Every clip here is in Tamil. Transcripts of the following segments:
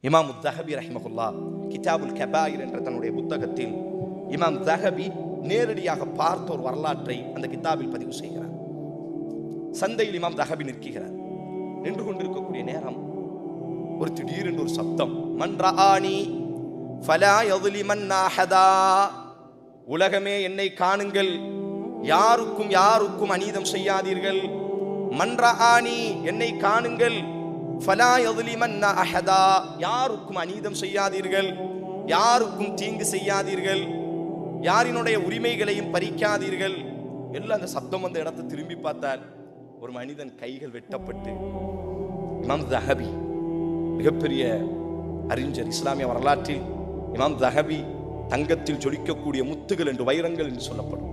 இமாம் தஹபி ரஹிமஹுல்லா கிதாபுல் கபாயிர் என்ற தன்னுடைய புத்தகத்தில் இமாம் தஹபி நேரடியாக பார்த்த ஒரு வரலாற்றை அந்த கிதாபில் பதிவு செய்கிறார். சந்தையில் இமாம் தஹபி நிற்கிறார். நின்று கொண்டிருக்கக்கூடிய நேரம் ஒரு திடீரென்று ஒரு சப்தம், மன் ரஆனி ஃபலா யظ்லிமன்னா அஹதா, உலகமே என்னை காணுங்கள், யாருக்கும் அநீதம் செய்யாதீர்கள். மன் ரஆனி, என்னை காணுங்கள், ஃபலா யظ்லிமன்னா அஹதா, யாருக்கும் அநீதம் செய்யாதீர்கள், யாருக்கும் தீங்கு செய்யாதீர்கள், யாரினுடைய உரிமைகளையும் பறிக்காதீர்கள். எல்லாம் அந்த சப்தம் வந்த இடத்தை திரும்பி பார்த்தால் ஒரு மனிதன் கைகள் வெட்டப்பட்டு, இமாம் தஹபி மிகப்பெரிய அறிஞர், இஸ்லாமிய வரலாற்றில் இமாம் தஹபி தங்கத்தில் ஜொலிக்கக்கூடிய முத்துகள் என்று, வைரங்கள் என்று சொல்லப்படும்.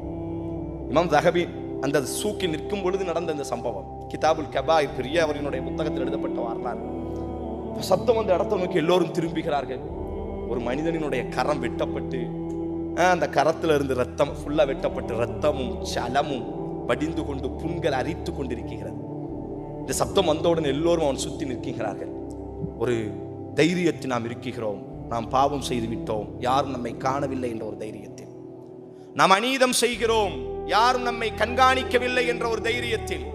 இமாம் தஹபி அந்த சூக்கில் நிற்கும் பொழுது நடந்த இந்த சம்பவம் கிதாபுல் கபாயிர் பெரிய அவரினுடைய புத்தகத்தில் எழுதப்பட்ட வரலாறு. சத்தம் அந்த இடத்தை நோக்கி எல்லோரும் திரும்புகிறார்கள். ஒரு மனிதனினுடைய கரம் வெட்டப்பட்டு, அந்த கரத்தில் இருந்து ரத்தம் ஃபுல்லா வெட்டப்பட்டு ரத்தமும் சலமும் படிந்து கொண்டு புண்கள் அரித்து கொண்டிருக்கிறது. இந்த சப்தம் வந்தவுடன் எல்லோரும் அவன் சுற்றி நிற்கிறார்கள். ஒரு தைரியத்தில் நாம் இருக்கிறோம், நாம் பாவம் செய்து விட்டோம், யாரும் நம்மை காணவில்லை என்ற ஒரு தைரியத்தில், நாம் அநீதம் செய்கிறோம், யாரும் நம்மை கண்காணிக்கவில்லை என்ற ஒரு தைரியத்தில்,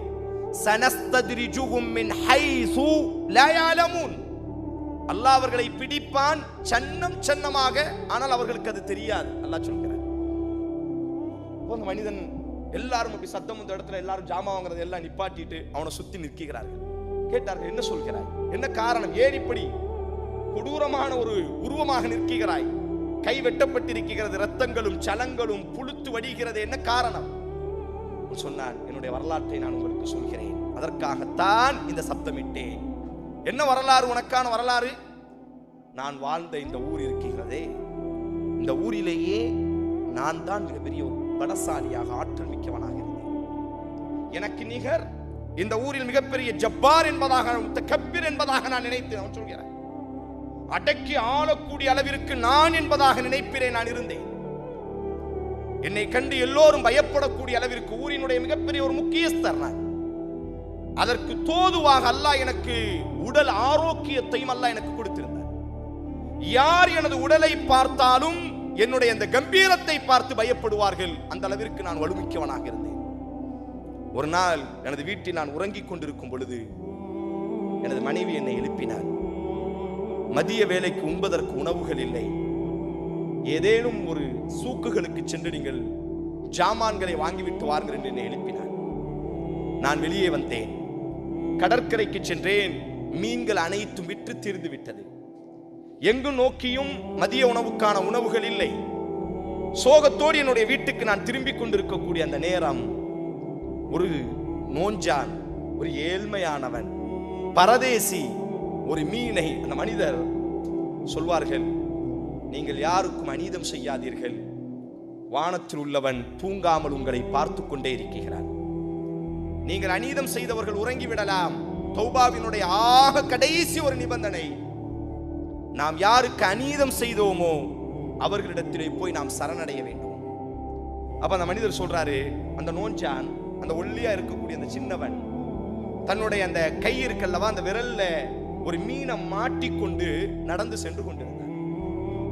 சனஸ்தத்ரிஜுஹும் மின் ஹைஸு லா யஅலமூன், அல்லாஹ் அவர்களை பிடிப்பான் சன்னமாக, ஆனால் அவர்களுக்கு அது தெரியாது. அல்லாஹ் சொல்கிறார். அந்த மனிதன் எல்லாரும் அப்படி சத்தம் இந்த இடத்துல எல்லாரும் ஜாமா வாங்குறது எல்லாம் நிப்பாட்டிட்டு அவனை சுத்தி நிற்கிறார்கள். கேட்டார்கள், என்ன சொல்கிறாய், என்ன காரணம், ஏன் இப்படி கொடூரமான ஒரு உருவமாக நிற்கிறாய், கை வெட்டப்பட்டிருக்கிறது, ரத்தங்களும் சலங்களும் புழுத்து வடிகிறது, என்ன காரணம்? சொன்னான், என்னுடைய வரலாற்றை நான் உங்களுக்கு சொல்கிறேன், அதற்காகத்தான் இந்த சப்தமிட்டேன். என்ன வரலாறு, உனக்கான வரலாறு? நான் வாழ்ந்த இந்த ஊர் இருக்கிறதே, இந்த ஊரிலேயே நான் தான் மிகப்பெரிய ஒரு பலசாலியாக ஆற்றல் மிக்கவனாக இருந்தேன். எனக்கு நிகர் இந்த ஊரில் மிகப்பெரிய ஜப்பார் என்பதாக, முத்தகப்பிர் என்பதாக நான் நினைத்தேன். அவன் சொல்கிறான், அடக்கி ஆளக்கூடிய அளவிற்கு நான் என்பதாக நினைப்பிலே நான் இருந்தேன். என்னை கண்டு எல்லோரும் பயப்படக்கூடிய அளவிற்கு ஊரினுடைய மிகப்பெரிய ஒரு முக்கியஸ்தர் நான். அதற்கு தோதுவாக அல்லாஹ் எனக்கு உடல் ஆரோக்கியத்தையும் அல்லாஹ் எனக்கு கொடுத்திருந்தார். யார் எனது உடலை பார்த்தாலும் என்னுடைய அந்த கம்பீரத்தை பார்த்து பயப்படுவார்கள், அந்த அளவிற்கு நான் வலுமிக்கவனாக இருந்தேன். ஒரு நாள் எனது வீட்டில் நான் உறங்கிக் கொண்டிருக்கும் பொழுது எனது மனைவி என்னை எழுப்பினார். மதிய வேலைக்கு உண்பதற்கு உணவுகள் இல்லை, ஏதேனும் ஒரு சூக்குகளுக்கு சென்று நீங்கள் ஜாமான்களை வாங்கிவிட்டு வாருங்கள் என்று என்னை எழுப்பினார். நான் வெளியே வந்தேன், கடற்கரைக்கு சென்றேன். மீன்கள் அனைத்தும் விற்று தீர்ந்து விட்டது. எங்கு நோக்கியும் மதிய உணவுக்கான உணவுகள் இல்லை. சோகத்தோடு என்னுடைய வீட்டுக்கு நான் திரும்பிக் கொண்டிருக்கக்கூடிய அந்த நேரம், ஒரு நோஞ்சான், ஒரு ஏழ்மையானவன், பரதேசி ஒரு மீனை, அந்த மனிதர் சொல்வார்கள், நீங்கள் யாருக்கும் அநீதம் செய்யாதீர்கள், வானத்தில் உள்ளவன் தூங்காமல் உங்களை பார்த்து கொண்டே இருக்கிறார். நீங்கள் அநீதம் செய்தவர்கள் உறங்கிவிடலாம். தௌபாவினுடைய ஆக கடைசி ஒரு நிபந்தனை, நாம் யாருக்கு அநீதம் செய்தோமோ அவர்களிடத்திலே போய் நாம் சரணடைய வேண்டும். அப்ப அந்த மனிதர் சொல்றாரு, அந்த நோஞ்சான், அந்த ஒல்லியா இருக்கக்கூடிய அந்த சின்னவன், தன்னுடைய அந்த கை இருக்கல்லவா, அந்த விரல்ல ஒரு மீனை மாட்டிக்கொண்டு நடந்து சென்று கொண்டிருந்தான்.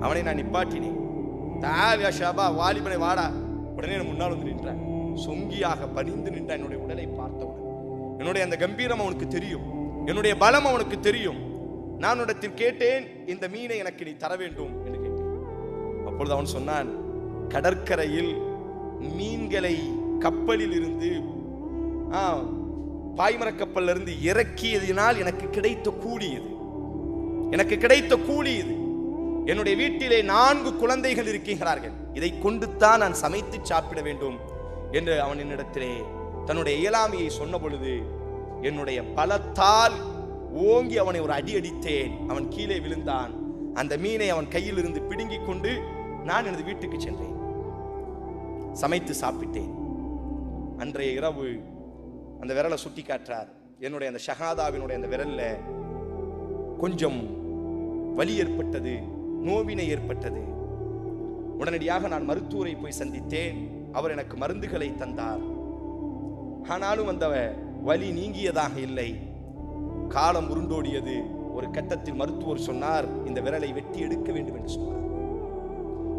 அவனை நான் நிப்பாட்டினேன். தாவியா ஷாபா, வாலிபனை வாடா. உடனே முன்னால் வந்து நின்றான். சொங்கியாக பணிந்து நின்றான். என்னுடைய உடலை பார்த்தவுடன் என்னுடைய அந்த கம்பீரம் அவனுக்கு தெரியும், என்னுடைய பலம் அவனுக்கு தெரியும். நான் இடத்தில் கேட்டேன், இந்த மீனை எனக்கு நீ தர வேண்டும் என்று கேட்டேன். அப்பொழுது அவன் சொன்னான், கடற்கரையில் மீன்களை கப்பலில் இருந்து பாய்மர கப்பலில் இருந்து இறக்கியதினால் எனக்கு கிடைத்த கூலி இது, எனக்கு கிடைத்த கூலி இது. என்னுடைய வீட்டிலே 4 குழந்தைகள் இருக்கிறார்கள், இதை கொண்டுத்தான் நான் சமைத்து சாப்பிட வேண்டும் என்று அவன் என்னிடத்திலே தன்னுடைய இயலாமையை சொன்ன பொழுது என்னுடைய பலத்தால் ஓங்கி அவனை ஒரு அடி அடித்தேன். அவன் கீழே விழுந்தான். அந்த மீனை அவன் கையில் இருந்து பிடுங்கிக் கொண்டு நான் எனது வீட்டுக்கு சென்றேன், சமைத்து சாப்பிட்டேன். அன்றைய இரவு அந்த விரலை சுட்டி காட்டுறார். என்னுடைய அந்த ஷஹாதாவினுடைய அந்த விரல்ல கொஞ்சம் வலி ஏற்பட்டது, நோவினை ஏற்பட்டது. உடனடியாக நான் மருத்துவரை போய் சந்தித்தேன். அவர் எனக்கு மருந்துகளை தந்தார். ஆனாலும் அந்த வலி நீங்கியதாக இல்லை. காலம் உருண்டோடியது. ஒரு கட்டத்தில் மருத்துவர் சொன்னார், இந்த விரலை வெட்டி எடுக்க வேண்டும் என்று சொன்னார்.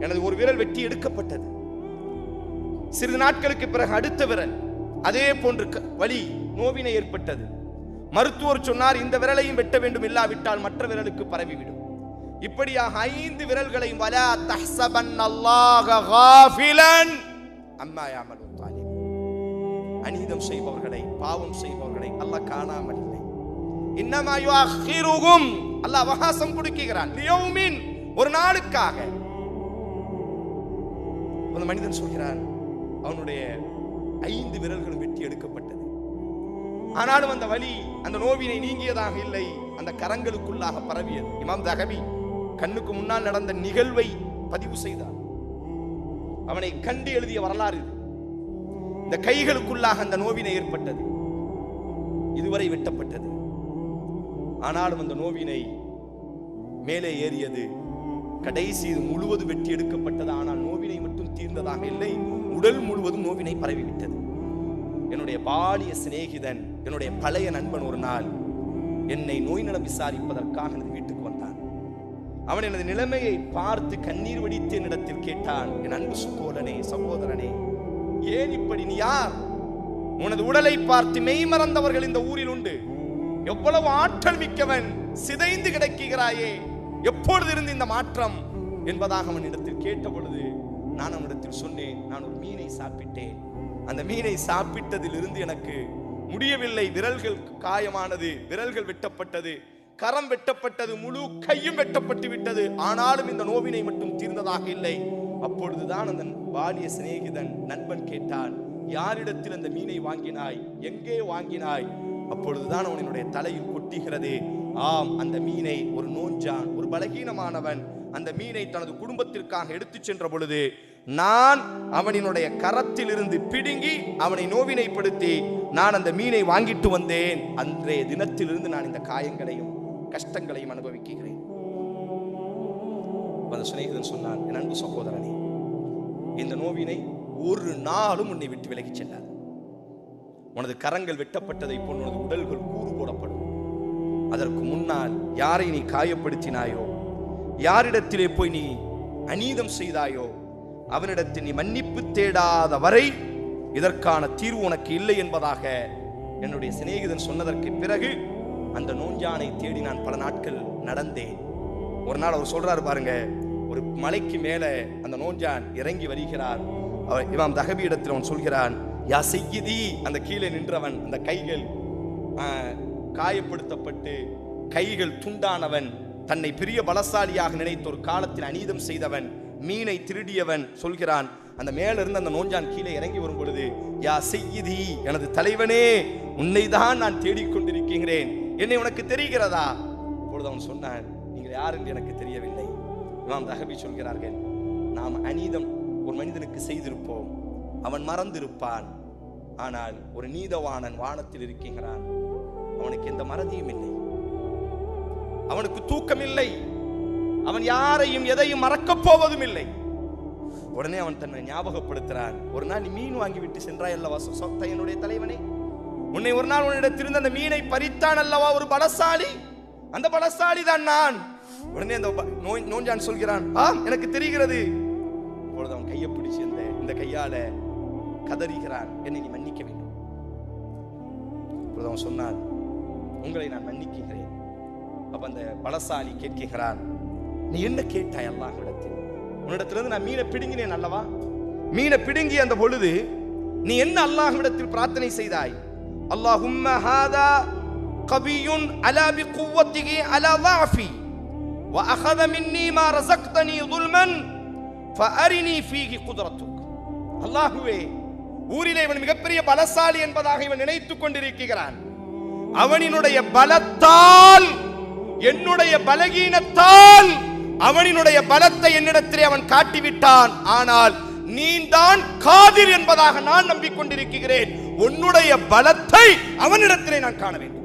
எனது ஒரு விரல் வெட்டி எடுக்கப்பட்டது. சிறிது நாட்களுக்கு பிறகு அடுத்த விரல் அதே போன்று வலி நோவினை ஏற்பட்டது. மருத்துவர் சொன்னார், இந்த விரலையும் வெட்ட வேண்டும், இல்லாவிட்டால் மற்ற விரலுக்கு பரவிவிடும். இப்படியாக 5 விரல்களையும் வலா தஹ்ஸபன்னல்லாஹ காஃபிலன் அம்மா யஅமலுன் ஸாலிஹ், அநீதம் செய்பவர்களை, பாவம் செய்பவர்களை அல்லாஹ் காணாமல் இல்லை. இன்னமா யுஅখিরুஹும், அல்லாஹ் அவகாசம் கொடுக்கிறான், லியௌமின், ஒரு நாளுக்காக. அந்த மனிதன் சொல்கிறான், அவனுடைய 5 விரல்களும் வெட்டி எடுக்கப்பட்டது. ஆனாலும் அந்த வலி, அந்த நோவினை நீங்கியதாக இல்லை, அந்த கரங்களுக்குள்ளாக பரவியது. இமாம் தஹபி கண்ணுக்கு முன்னால் நடந்த நிகழ்வை பதிவு செய்தார். அவனை கண்டு எழுதிய வரலாறு இது. இந்த கைகளுக்குள்ளாக அந்த நோவினை ஏற்பட்டது, இதுவரை வெட்டப்பட்டது. ஆனாலும் அந்த நோவினை மேலே ஏறியது. கடைசி முழுவது வெட்டி எடுக்கப்பட்டது. ஆனால் நோவினை மட்டும் தீர்ந்ததாக இல்லை, உடல் முழுவதும் நோவினை பரவிவிட்டது. என்னுடைய பாலிய சிநேகிதன், என்னுடைய பழைய நண்பன் ஒரு நாள் என்னை நோய் நலம் விசாரிப்பதற்காக எனது வீட்டுக்கு வந்தான். அவன் எனது நிலைமையை பார்த்து கண்ணீர் வடித்து என்னிடத்தில் கேட்டான், என் அன்பு தோழனே, சகோதரனே, ஏன் இப்படி? நீ யார்? உனது உடலை பார்த்து மெய் மறந்தவர்கள் இந்த ஊரில் உண்டு. எவ்வளவு ஆற்றல் மிக்கவன், சிதைந்து கிடக்கிறாயே, எப்பொழுது இருந்து இந்த மாற்றம் என்பதாக அவன் இடத்தில் கேட்ட பொழுது நான் அவனிடத்தில் சொன்னேன், நான் ஒரு மீனை சாப்பிட்டேன். அந்த மீனை சாப்பிட்டதிலிருந்து எனக்கு முடியவில்லை. விரல்கள் காயமானது, விரல்கள் வெட்டப்பட்டது, கரம் வெட்டப்பட்டது, முழு கையும் வெட்டப்பட்டு விட்டது. ஆனாலும் இந்த நோவினை மட்டும் தீர்ந்ததாக இல்லை. அப்பொழுதுதான் அந்த பாலிய சிநேகிதன் நண்பன் கேட்டான், யாரிடத்தில் அந்த மீனை வாங்கினாய், எங்கே வாங்கினாய்? அப்பொழுதுதான் அவனுடைய தலையில் கொட்டுகிறது, ஆம், அந்த மீனை ஒரு நோஞ்சான், ஒரு பலகீனமானவன் அந்த மீனை தனது குடும்பத்திற்காக எடுத்துச் சென்ற பொழுது நான் அவனினுடைய கரத்தில் இருந்து பிடுங்கி அவனை நோவினைப்படுத்தி நான் அந்த மீனை வாங்கிட்டு வந்தேன். அன்றைய தினத்திலிருந்து நான் இந்த காயங்களையும் கஷ்டங்களையும் அனுபவிக்கிறேன். அந்த சிநேகிதன் சொன்னான், என் அன்பு சகோதரனே, இந்த நோவினை ஒரு நாளும் உன்னை விட்டு விலகி செல்லாது. உனது கரங்கள் வெட்டப்பட்டதை போல் உனது உடல்கள் கூறு போடப்படும். அதற்கு முன்னால் யாரை நீ காயப்படுத்தினாயோ, யாரிடத்திலே போய் நீ அநீதம் செய்தாயோ, அவனிடத்தில் நீ மன்னிப்பு தேடாத வரை இதற்கான தீர்வு உனக்கு இல்லை என்பதாக என்னுடைய சிநேகிதன் சொன்னதற்கு பிறகு அந்த நோஞ்சானை தேடி நான் பல நாட்கள் நடந்தேன். ஒரு நாள் அவர் சொல்றாரு பாருங்க, ஒரு மலைக்கு மேலே அந்த நோஞ்சான் இறங்கி வருகிறார். அவர் இமாம் தஹபி இடத்தில் அவன் சொல்கிறான், யா செய்யிதி, அந்த கீழே நின்றவன், அந்த கைகள் காயப்படுத்தப்பட்டு கைகள் துண்டானவன், தன்னை பெரிய பலசாலியாக நினைத்த ஒரு காலத்தில் அநீதம் செய்தவன், மீனை திருடியவன் சொல்கிறான். அந்த மேல இருந்து அந்த நோஞ்சான் கீழே இறங்கி வரும் பொழுது, யா செய்யிதி, எனது தலைவனே, உன்னைதான் நான் தேடிக்கொண்டிருக்கிறேன், என்னை உனக்கு தெரிகிறதா? அப்பொழுது அவன் சொன்னான், நீங்கள் யார் என்று எனக்கு தெரியவில்லை. இமாம் தஹபி சொல்கிறார்கள், நாம் அநீதம் ஒரு மனிதனுக்கு செய்திருப்போம், அவன் மறந்திருப்பான். ஆனால் ஒரு நீதவானன் வானத்தில் இருக்கிறான், அவனுக்கு எந்த மறதியும் இல்லை, அவனுக்கு தூக்கம் இல்லை, அவன் யாரையும் எதையும் மறக்கப் போவதும் இல்லை. உடனே அவன் தன்னை ஞாபகப்படுத்துறான், ஒரு நாள் நீ மீன் வாங்கி விட்டு சென்றாய் அல்லவா என்னுடைய தலைவனே, உன்னை ஒரு நாள் உன்னிடத்திலிருந்து அந்த மீனை பறித்தான் அல்லவா ஒரு பலசாலி, அந்த பலசாலி தான் நான். உடனே அந்த நோஞ்சான் சொல்கிறான், ஆம், எனக்கு தெரிகிறது. அப்பொழுது அவன் கையை பிடிச்சி இந்த கையால கதறுகிறான், என்னை நீ மன்னிக்க வேண்டும். அப்பொழுது அவன் சொன்னான், உங்களை நான் மன்னிக்கிறேன். அப்ப அந்த பலசாலி கேட்கிறான், நீ என்ன கேட்டாய் அல்லாஹ்விடத்தில்? உன்னிடத்திலிருந்து நான் மீனை பிடுங்கினேன் அல்லவா? மீனை பிடுங்கி அந்த பொழுது நீ என்ன அல்லாஹ்விடத்தில் பிரார்த்தனை செய்தாய்? அல்லாஹும்ம ஹாதா கபியுன் அலா பிகுவத்திஹி அலா ضعفி வஅخذ மின்னி மா ரஸக்தனி ظلمன் ஃபஅரினி ஃபீஹி குத்ரத்துக். அல்லாஹ்வே, ஊரிலே இவன் மிகப்பெரிய பலசாலி என்பதாக இவன் நினைத்துக் கொண்டிருக்கிறான். அவனினுடைய பலத்தால், என்னுடைய பலகீனத்தால் அவனினுடைய பலத்தை என்னிடத்திலே அவன் காட்டிவிட்டான். ஆனால் நீ தான் காதிர் என்பதாக நான் நம்பிக்கொண்டிருக்கிறேன். உன்னுடைய பலத்தை அவனிடத்திலே நான் காண வேண்டும்.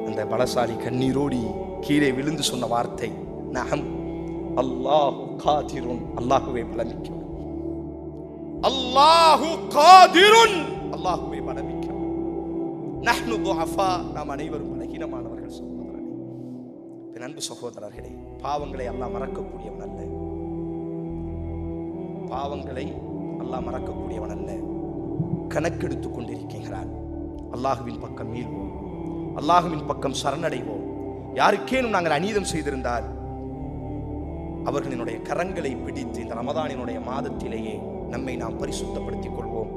அந்த பலசாலி கண்ணீரோடி கீழே விழுந்து சொன்ன வார்த்தை, நஹம் அல்லாஹு காதிருன், அல்லாஹுவே பலமிக்கவன், அல்லாஹு காதிருன், அல்லாஹுவே பலமிக்கவன். நஹ்னு துஅஃபா, நாம் அனைவரும் பலகீனமானவர்கள் சகோதரனே. என் அன்பு சகோதரர்களே, பாவங்களை அல்லாஹ் மறக்கக்கூடியவன் அல்ல. பாவங்களை அல்லாஹ் மறக்கக்கூடியவன் அல்ல. கணக்கெடுத்துக் கொண்டிருக்கிறான். அல்லாஹுவின் பக்கம் மீள்வோம், அல்லாஹுவின் பக்கம் சரணடைவோம். யாருக்கேனும் நாங்கள் அநீதம் செய்திருந்தால் அவர்களினுடைய கரங்களை பிடித்து இந்த ரமதானினுடைய மாதத்திலேயே நம்மை நாம் பரிசுத்தப்படுத்திக் கொள்வோம்.